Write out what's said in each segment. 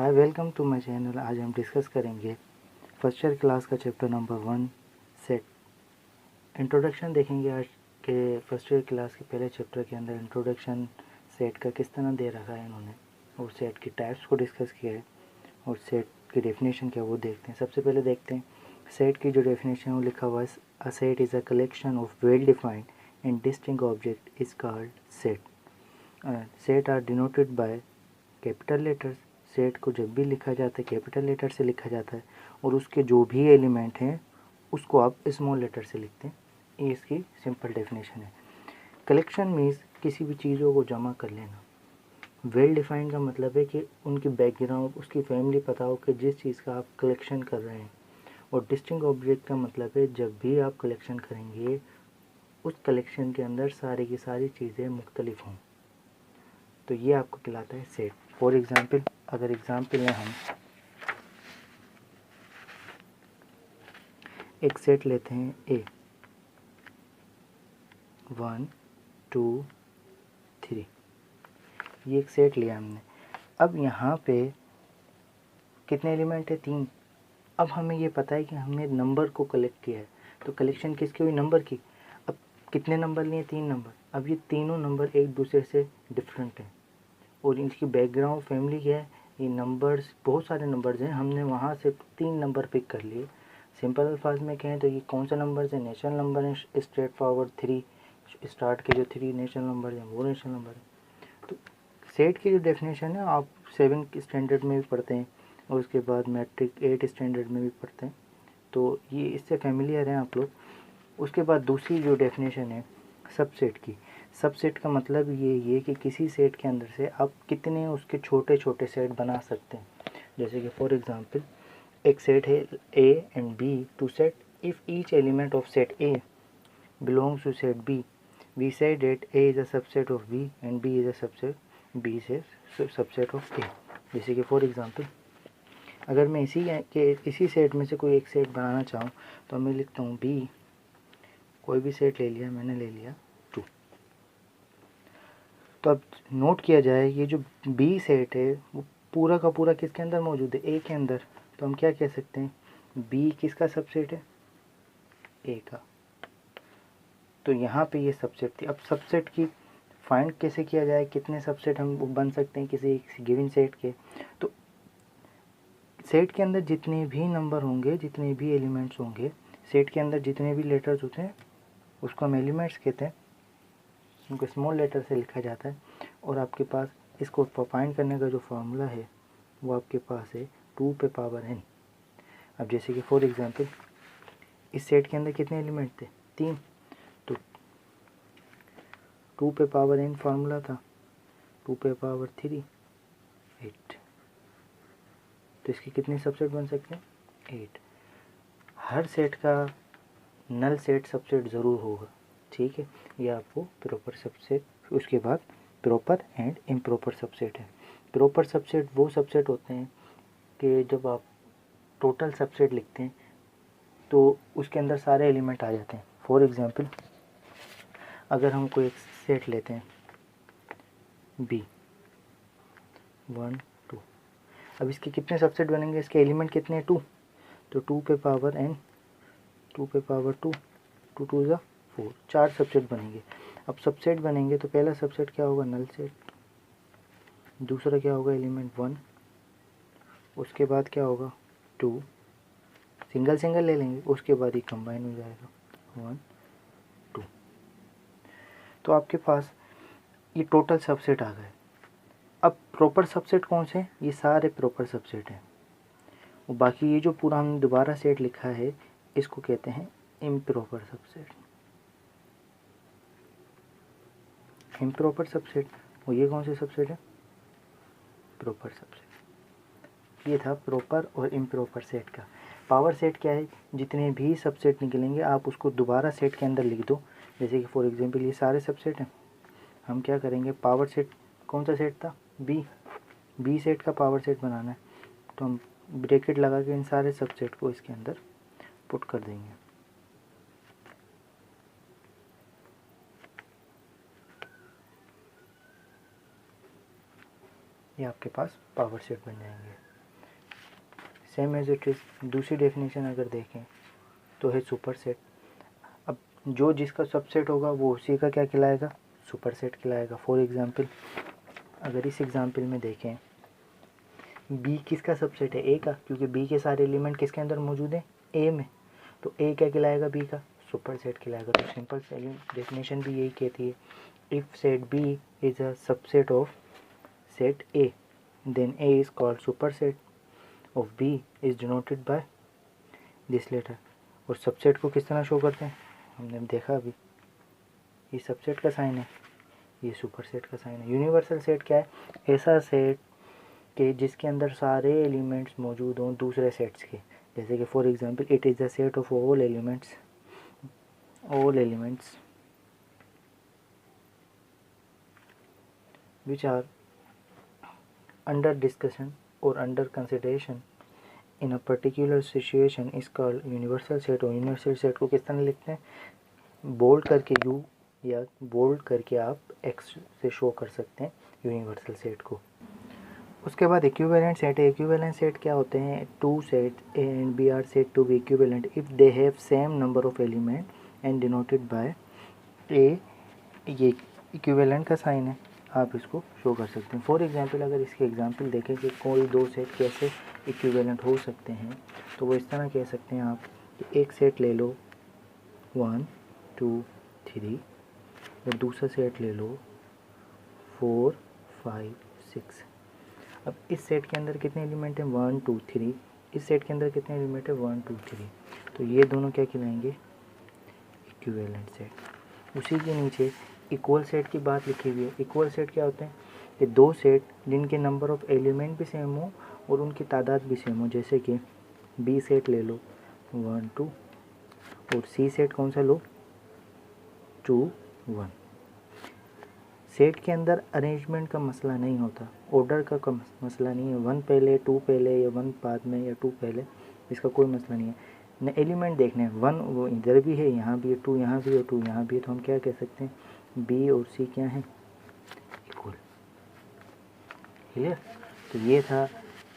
Hi, welcome to my channel. आज हम discuss करेंगे फर्स्ट ईयर क्लास का चैप्टर नंबर 1 सेट। इंट्रोडक्शन देखेंगे आज के फर्स्ट ईयर क्लास के पहले चैप्टर के अंदर। इंट्रोडक्शन सेट का किस तरह दे रखा है इन्होंने, और सेट की टाइप्स को डिस्कस किया है, और सेट की डेफिनेशन क्या वो देखते हैं। सबसे पहले देखते हैं सेट की जो डेफिनेशन वो लिखा हुआ है, a set is a collection of well defined and distinct object is called set. Set are denoted by capital letters. Set को जब भी लिखा जाता है कैपिटल लेटर से लिखा जाता है, और उसके जो भी एलिमेंट हैं उसको आप स्मॉल लेटर से लिखते हैं। ये इसकी सिंपल डेफिनेशन है। कलेक्शन मीन्स किसी भी चीज़ों को जमा कर लेना। वेल डिफाइंड का मतलब है कि उनकी बैकग्राउंड, उसकी फैमिली पता हो कि जिस चीज़ का आप कलेक्शन कर रहे हैं। और डिस्टिंक्ट ऑब्जेक्ट का मतलब है जब भी आप कलेक्शन करेंगे उस कलेक्शन के अंदर सारी की सारी चीज़ें मुख्तलिफ हों, तो ये आपको कहलाता है सेट। फॉर एग्ज़ाम्पल, अगर एग्ज़ाम्पल में हम एक सेट लेते हैं ए 1 2 3, ये एक सेट लिया हमने। अब यहाँ पे कितने एलिमेंट है? 3। अब हमें ये पता है कि हमने नंबर को कलेक्ट किया है, तो कलेक्शन किसकी हुई? नंबर की। अब कितने नंबर लिए? 3 नंबर। अब ये तीनों नंबर एक दूसरे से डिफरेंट हैं, और इनकी बैकग्राउंड फैमिली क्या है? ये नंबर्स, बहुत सारे नंबर्स हैं, हमने वहाँ से 3 नंबर पिक कर लिए। सिंपल अल्फाज में कहें तो ये कौन सा नंबर है? नेचुरल नंबर है, स्ट्रेट फॉरवर्ड 3, स्टार्ट के जो 3 नेचुरल नंबर हैं वो नेचुरल नंबर है। तो सेट की जो डेफिनेशन है आप 7 स्टैंडर्ड में भी पढ़ते हैं, और उसके बाद मैट्रिक 8 स्टैंडर्ड में भी पढ़ते हैं, तो ये इससे फैमिलियर हैं आप लोग। उसके बाद दूसरी जो डेफिनेशन है सबसेट की। सबसेट का मतलब ये कि किसी सेट के अंदर से आप कितने उसके छोटे छोटे सेट बना सकते हैं। जैसे कि फॉर एग्जांपल एक सेट है A and B two set, if each element of set A belongs to set B, we say that A is a subset of B and B is a subset, B से subset of A. जैसे कि for example अगर मैं इसी set में से कोई एक सेट बनाना चाहूँ तो मैं लिखता हूँ बी, कोई भी सेट ले लिया, मैंने ले लिया 2। तो अब नोट किया जाए ये जो बी सेट है वो पूरा का पूरा किसके अंदर मौजूद है? ए के अंदर। तो हम क्या कह सकते हैं? बी किसका सबसेट है? ए का। तो यहाँ पे ये सबसेट थी। अब सबसेट की फाइंड कैसे किया जाए, कितने सबसेट हम बन सकते हैं किसी गिवन सेट के? तो सेट के अंदर जितने भी नंबर होंगे, जितने भी एलिमेंट्स होंगे, सेट के अंदर जितने भी लेटर्स होते हैं उसको हम एलिमेंट्स कहते हैं, उनको स्मॉल लेटर से लिखा जाता है। और आपके पास इसको फाइंड करने का जो फार्मूला है वो आपके पास है 2 पे पावर n। अब जैसे कि फॉर एग्जांपल इस सेट के अंदर कितने एलिमेंट थे? 3, तो 2 पे पावर n फार्मूला था, 2 पे पावर 3 8। तो इसके कितने सबसेट बन सकते हैं? 8। हर सेट का नल सेट सबसेट ज़रूर होगा, ठीक है। ये आपको प्रॉपर सबसेट, उसके बाद प्रॉपर एंड इम्प्रॉपर सबसेट है। प्रॉपर सबसेट वो सबसेट होते हैं कि जब आप टोटल सबसेट लिखते हैं तो उसके अंदर सारे एलिमेंट आ जाते हैं। फॉर एग्जांपल अगर हम कोई एक सेट लेते हैं बी 1 2, अब इसके कितने सबसेट बनेंगे? इसके एलिमेंट कितने हैं? 2। तो 2 पे पावर n, 2 पे पावर 2, 2 2 ज़ा 4, 4 सबसेट बनेंगे। अब सबसेट बनेंगे तो पहला सबसेट क्या होगा? Null set. दूसरा क्या होगा? एलिमेंट 1। उसके बाद क्या होगा? 2। सिंगल सिंगल ले लेंगे, उसके बाद ही कंबाइन हो जाएगा 1 2। तो आपके पास ये टोटल सबसेट आ गए। अब प्रॉपर सबसेट कौन से? ये सारे प्रॉपर सबसेट हैं। और बाकी ये जो पूरा हमने दोबारा सेट लिखा है इसको कहते हैं इम्प्रॉपर सबसेट। इम्प्रॉपर सबसेट, और ये कौन से सबसेट है? Proper subset. ये था प्रॉपर और इम्प्रॉपर सेट का। पावर सेट क्या है? जितने भी सबसेट निकलेंगे आप उसको दोबारा सेट के अंदर लिख दो। जैसे कि फॉर एग्जांपल ये सारे सबसेट हैं, हम क्या करेंगे? पावर सेट कौन सा सेट था? बी सेट का पावर सेट बनाना है, तो हम ब्रैकेट लगा के इन सारे सबसेट को इसके अंदर पुट कर देंगे। ये आपके पास पावर सेट बन जाएंगे। सेम एज इट इज़ दूसरी डेफिनेशन अगर देखें तो है सुपर सेट। अब जो जिसका सबसेट होगा वो उसी का क्या कहलाएगा, सुपर सेट कहलाएगा। फॉर एग्ज़ाम्पल अगर इस एग्ज़ाम्पल में देखें बी किसका सबसेट है, ए का, क्योंकि बी के सारे एलिमेंट किसके अंदर मौजूद हैं, ए में, तो ए क्या कहलाएगा, बी का सुपर सेट कहलाएगा। तो सिंपल डेफिनेशन भी यही कहती है, if set B is a subset of set A then A is called superset of B is denoted by this letter. और सबसेट को किस तरह शो करते हैं, हमने देखा अभी, ये सबसेट का साइन है, ये सुपर सेट का साइन है। यूनिवर्सल सेट क्या है, ऐसा सेट कि जिसके अंदर सारे एलिमेंट्स मौजूद हों दूसरे सेट्स के, जैसे कि for example it is the set of all elements which are under discussion or under consideration in a particular situation is called universal set। और यूनिवर्सल सेट को किस तरह लिखते हैं, बोल्ड करके यू या बोल्ड करके आप एक्स से शो कर सकते हैं यूनिवर्सल सेट को। उसके बाद इक्विवेलेंट सेट है। इक्विवेलेंट सेट क्या होते हैं, two set A and B are set to B equivalent if they have same number of element and denoted by A, ये इक्विवेलेंट का साइन है, आप इसको शो कर सकते हैं। फॉर एग्जांपल अगर इसके एग्जांपल देखें कि कोई दो सेट कैसे इक्विवेलेंट हो सकते हैं, तो वो इस तरह कह सकते हैं आप कि एक सेट ले लो 1 2 3 और दूसरा सेट ले लो 4 5 6। अब इस सेट के अंदर कितने एलिमेंट हैं, 1 2 3, इस सेट के अंदर कितने एलिमेंट है 1 2 3, तो ये दोनों क्या कहलाएंगे, इक्विवेलेंट सेट। उसी के नीचे इक्वल सेट की बात लिखी हुई है। इक्वल सेट क्या होते हैं कि दो सेट जिनके नंबर ऑफ एलिमेंट भी सेम हो और उनकी तादाद भी सेम हो, जैसे कि बी सेट ले लो 1 2 और सी सेट कौन सा लो 2 1। सेट के अंदर अरेंजमेंट का मसला नहीं होता, ऑर्डर का मसला नहीं है, 1 पहले 2 पहले या 1 बाद में या 2 पहले, इसका कोई मसला नहीं है। न एलिमेंट देखने हैं, 1 वो इधर भी है, यहाँ भी है, 2 यहाँ भी है, 2 यहाँ भी है, तो हम क्या कह सकते हैं, बी और सी क्या है, इक्वल। क्लियर, तो ये था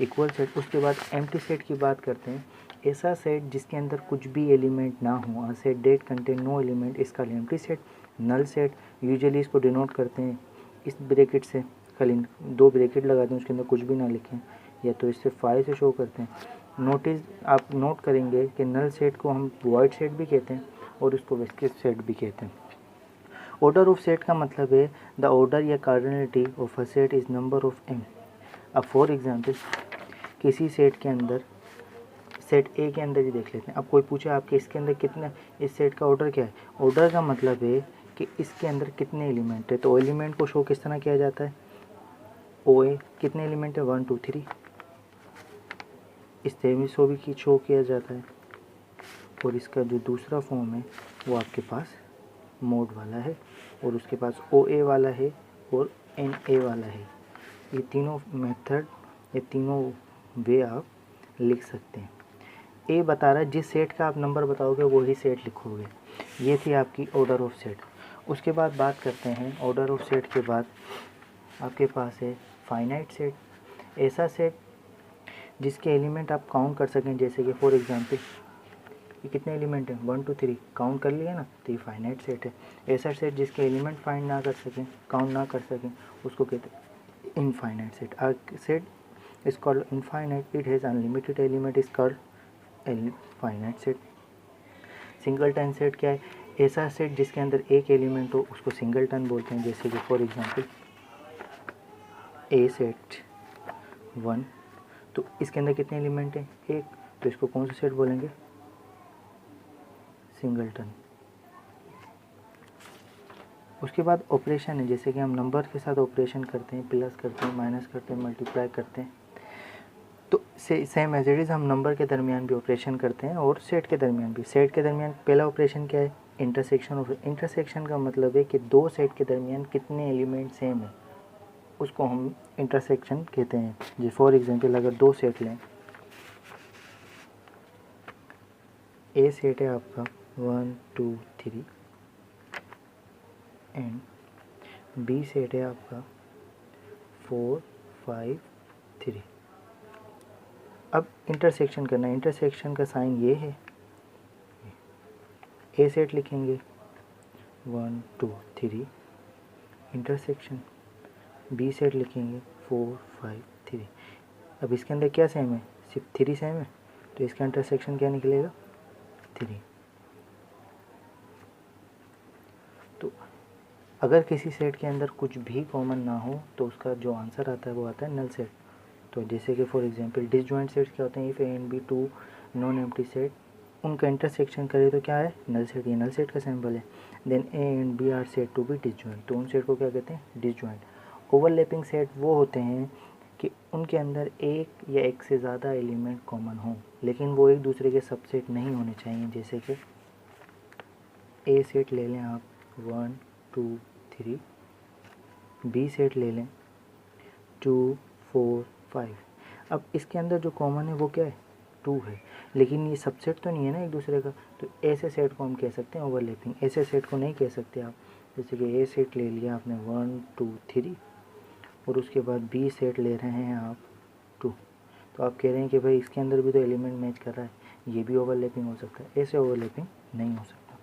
इक्वल सेट। उसके बाद एम्प्टी सेट की बात करते हैं। ऐसा सेट जिसके अंदर कुछ भी एलिमेंट ना हो, a set that contain no element, इसका empty set. Null set usually इसको डिनोट करते हैं इस ब्रैकेट से, खाली 2 ब्रैकेट लगाते हैं, उसके अंदर कुछ भी ना लिखें, या तो इससे 5 से शो करते हैं। नोटिस आप नोट करेंगे कि नल सेट को हम वॉइड सेट भी कहते हैं और उसको वेस्टेज सेट भी कहते हैं। ऑर्डर ऑफ सेट का मतलब है द ऑर्डर या cardinality of a set is number of एम। अब फॉर एग्जांपल किसी सेट के अंदर, सेट ए के अंदर ही देख लेते हैं। अब कोई पूछे आपके इसके अंदर कितना, इस सेट का ऑर्डर क्या है, ऑर्डर का मतलब है कि इसके अंदर कितने एलिमेंट है। तो एलिमेंट को शो किस तरह किया जाता है, ओ ए, कितने एलिमेंट है 1 2 3, इस तरह में शो भी शो किया जाता है। और इसका जो दूसरा फॉर्म है वो आपके पास मोड वाला है और उसके पास ओ ए वाला है और एन ए वाला है। ये तीनों मेथड, ये तीनों वे आप लिख सकते हैं। ए बता रहा है जिस सेट का आप नंबर बताओगे वही सेट लिखोगे। ये थी आपकी ऑर्डर ऑफ सेट। उसके बाद बात करते हैं, ऑर्डर ऑफ सेट के बाद आपके पास है फाइनाइट सेट। ऐसा सेट जिसके एलिमेंट आप काउंट कर सकें, जैसे कि फॉर एग्जांपल ये कितने एलिमेंट हैं 1 2 3, काउंट कर लिया ना, तो ये फाइनाइट सेट है। ऐसा सेट जिसके एलिमेंट फाइंड ना कर सकें, काउंट ना कर सकें, उसको कहते हैं infinite set. A set is called infinite, it has unlimited element is called infinite set। Singleton set क्या है, ऐसा सेट जिसके अंदर एक एलिमेंट हो उसको सिंगलटन बोलते हैं। जैसे कि फॉर एग्जांपल ए सेट 1, तो इसके अंदर कितने एलिमेंट हैं, एक, तो इसको कौन सा सेट बोलेंगे, सिंगलटन। उसके बाद ऑपरेशन है, जैसे कि हम नंबर के साथ ऑपरेशन करते हैं, प्लस करते हैं, माइनस करते हैं, मल्टीप्लाई करते हैं, तो सेम एज इट इज़ हम नंबर के दरमियान भी ऑपरेशन करते हैं और सेट के दरमियान भी। सेट के दरमियान पहला ऑपरेशन क्या है, इंटरसेक्शन। ऑफ इंटरसेक्शन का मतलब है कि दो सेट के दरमियान कितने एलिमेंट सेम है, उसको हम इंटरसेक्शन कहते हैं। जी फॉर एग्जांपल अगर दो सेट लें, ए सेट है आपका 1 2 3 एंड बी सेट है आपका 4 5 3। अब इंटरसेक्शन करना है, इंटरसेक्शन का साइन ये है, ए सेट लिखेंगे 1 2 3, इंटरसेक्शन बी सेट लिखेंगे 4 5 3। अब इसके अंदर क्या सेम है, सिर्फ 3 सेम है, तो इसका इंटरसेक्शन क्या निकलेगा 3। तो अगर किसी सेट के अंदर कुछ भी कॉमन ना हो तो उसका जो आंसर आता है वो आता है नल सेट। तो जैसे कि फॉर एग्जांपल डिसजॉइंट सेट्स क्या होते हैं, if A and B two non empty set, उनका इंटरसेक्शन करे तो क्या है नल सेट, ये नल सेट का सैम्पल है। Then A and B are set to be disjoint, तो उन सेट को क्या कहते हैं डिसजॉइंट। ओवरलैपिंग सेट वो होते हैं कि उनके अंदर एक या एक से ज़्यादा एलिमेंट कॉमन हों लेकिन वो एक दूसरे के सबसेट नहीं होने चाहिए। जैसे कि ए सेट ले लें आप 1 2 3, बी सेट ले लें 2 4 5। अब इसके अंदर जो कॉमन है वो क्या है 2 है, लेकिन ये सबसेट तो नहीं है ना एक दूसरे का, तो ऐसे सेट को हम कह सकते हैं ओवरलैपिंग। ऐसे सेट को नहीं कह सकते आप। जैसे कि ए सेट ले लिया आपने 1 2 3 और उसके बाद बी सेट ले रहे हैं आप 2, तो आप कह रहे हैं कि भाई इसके अंदर भी तो एलिमेंट मैच कर रहा है, ये भी ओवरलैपिंग हो सकता है। ऐसे ओवरलैपिंग नहीं हो सकता।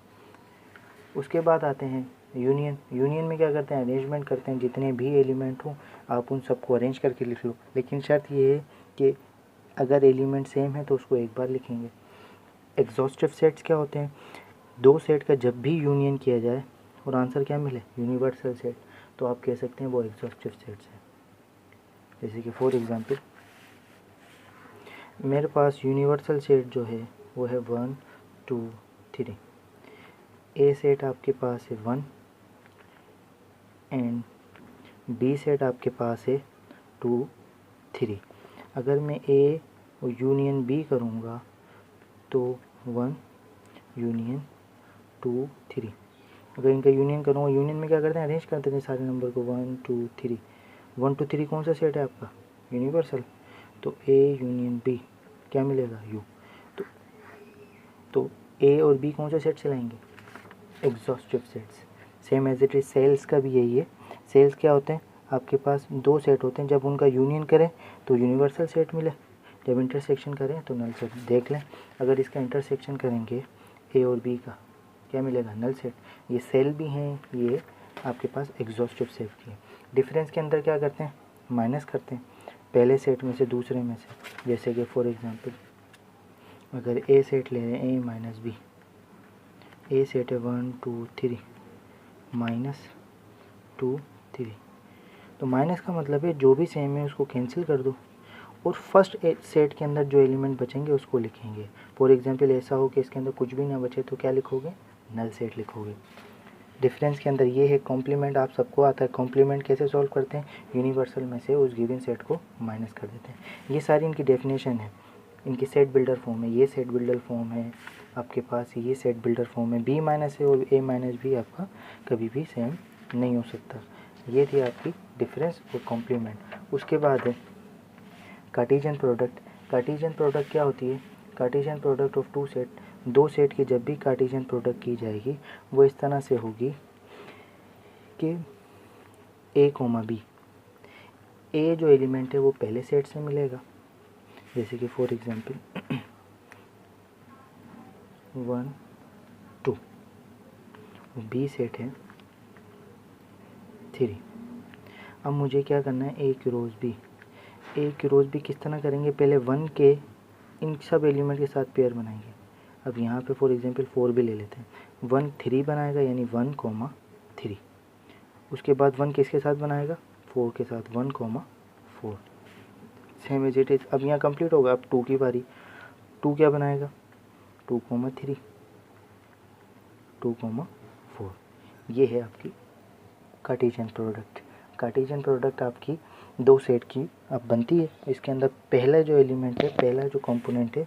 उसके बाद आते हैं यूनियन। यूनियन में क्या करते हैं, अरेंजमेंट करते हैं, जितने भी एलिमेंट हों आप उन सबको अरेंज करके लिख लो, लेकिन शर्त ये है कि अगर एलिमेंट सेम है तो उसको एक बार लिखेंगे। एग्जॉस्टिव सेट्स क्या होते हैं, दो सेट का जब भी यूनियन किया जाए और आंसर क्या मिले यूनिवर्सल सेट, तो आप कह सकते हैं वो एग्जॉस्टिव सेट्स है। जैसे कि फॉर एग्जांपल मेरे पास यूनिवर्सल सेट जो है वो है 1 2 3। ए सेट आपके पास है 1 एंड बी सेट आपके पास है 2 3। अगर मैं ए और यूनियन बी करूँगा तो 1 यूनियन 2 3। अगर इनका यूनियन करूँगा, यूनियन में क्या करते हैं अरेंज करते हैं सारे नंबर को 1 2 3। 1 2 3 कौन सा सेट है आपका यूनिवर्सल, तो ए यूनियन बी क्या मिलेगा यू। तो ए और बी कौन सा सेट चलाएंगे exhaustive sets. Same as it is cells का भी यही है। सेल्स क्या होते हैं, आपके पास दो सेट होते हैं, जब उनका यूनियन करें तो यूनिवर्सल सेट मिले, जब इंटरसेक्शन करें तो नल सेट। देख लें अगर इसका इंटरसेक्शन करेंगे ए और बी का क्या मिलेगा नल सेट। ये सेल भी हैं, ये आपके पास एग्जॉस्टिव सेट की है। डिफरेंस के अंदर क्या करते हैं माइनस करते हैं पहले सेट में से दूसरे में से। जैसे कि फॉर एग्जांपल अगर ए सेट ले रहे हैं ए माइनस बी, ए सेट है 1 2 3 माइनस 2 3, तो माइनस का मतलब है जो भी सेम है उसको कैंसिल कर दो और फर्स्ट सेट के अंदर जो एलिमेंट बचेंगे उसको लिखेंगे। फॉर एग्जांपल ऐसा हो कि इसके अंदर कुछ भी ना बचे तो क्या लिखोगे नल सेट लिखोगे। डिफरेंस के अंदर ये है। कॉम्प्लीमेंट आप सबको आता है, कॉम्प्लीमेंट कैसे सॉल्व करते हैं, यूनिवर्सल में से उस गिवन सेट को माइनस कर देते हैं। ये सारी इनकी डेफिनेशन है, इनकी सेट बिल्डर फॉर्म है। ये सेट बिल्डर फॉर्म है आपके पास, ये सेट बिल्डर फॉर्म है। बी माइनस है और ए माइनस भी आपका कभी भी सेम नहीं हो सकता। ये थी आपकी डिफरेंस और कॉम्प्लीमेंट। उसके बाद है कार्टेशियन प्रोडक्ट। कार्टेशियन प्रोडक्ट क्या होती है, Cartesian product of two set, दो सेट की जब भी कार्टेशियन प्रोडक्ट की जाएगी वो इस तरह से होगी कि ए कोमा बी, ए जो एलिमेंट है वो पहले सेट से मिलेगा। जैसे कि फॉर एग्जांपल 1 2, बी सेट है 3। अब मुझे क्या करना है ए क्रॉस बी। ए क्रॉस बी किस तरह करेंगे, पहले 1 के इन सब एलिमेंट के साथ पेयर बनाएंगे। अब यहाँ पे फॉर एग्जांपल 4 भी ले लेते हैं। 1 3 बनाएगा यानी 1 3। उसके बाद 1 किसके साथ बनाएगा 4 के साथ 1 4। Same as it is. अब यहाँ कंप्लीट होगा। अब 2 की बारी, 2 क्या बनाएगा 2 3 2 4। ये है आपकी कार्टेशियन प्रोडक्ट। कार्टेशियन प्रोडक्ट आपकी दो सेट की अब बनती है। इसके अंदर पहला जो एलिमेंट है, पहला जो कंपोनेंट है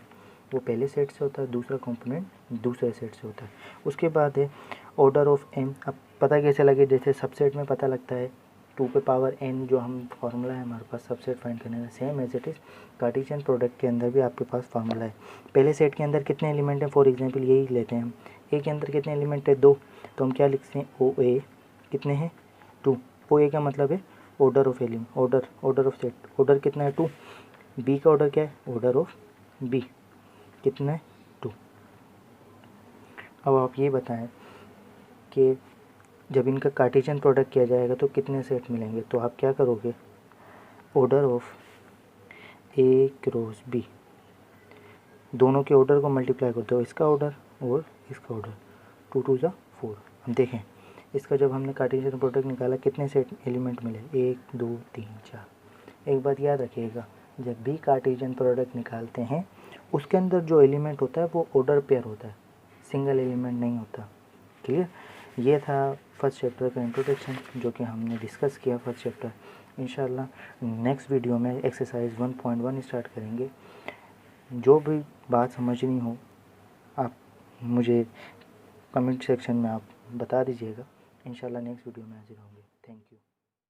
वो पहले सेट से होता है, दूसरा कंपोनेंट दूसरे सेट से होता है। उसके बाद है ऑर्डर ऑफ एम। अब पता कैसे लगे, जैसे सबसेट में पता लगता है 2 पे पावर n जो हम फार्मूला है हमारे पास सबसेट फाइंड करने का, same as it is Cartesian product के अंदर भी आपके पास फार्मूला है। पहले सेट के अंदर कितने एलिमेंट हैं, फॉर एग्जांपल यही लेते हैं हम, ए के अंदर कितने एलिमेंट है 2, तो हम क्या लिखते हैं ओ ए कितने हैं 2। ओ ए का मतलब है order of element, order of set, order कितना है 2। बी का ऑर्डर क्या है, ऑर्डर ऑफ बी कितना है 2। अब आप ये बताएं कि जब इनका कार्टेशियन प्रोडक्ट किया जाएगा तो कितने सेट मिलेंगे। तो आप क्या करोगे, order of A cross B, दोनों के ऑर्डर को मल्टीप्लाई करते हो, इसका ऑर्डर और इसका ऑर्डर, 2 2 जा 4। हम देखें इसका जब हमने कार्टेशियन प्रोडक्ट निकाला कितने सेट एलिमेंट मिले, 1 2 3 4। एक बात याद रखिएगा, जब भी कार्टेशियन प्रोडक्ट निकालते हैं उसके अंदर जो एलिमेंट होता है वो ऑर्डर पेयर होता है, सिंगल एलिमेंट नहीं होता। क्लियर। ये था फर्स्ट चैप्टर का इंट्रोडक्शन जो कि हमने डिस्कस किया फर्स्ट चैप्टर। इंशाल्लाह नेक्स्ट वीडियो में एक्सरसाइज 1.1 स्टार्ट करेंगे। जो भी बात समझनी हो आप मुझे कमेंट सेक्शन में आप बता दीजिएगा। इंशाल्लाह नेक्स्ट वीडियो में हाजिर होंगे। Thank you.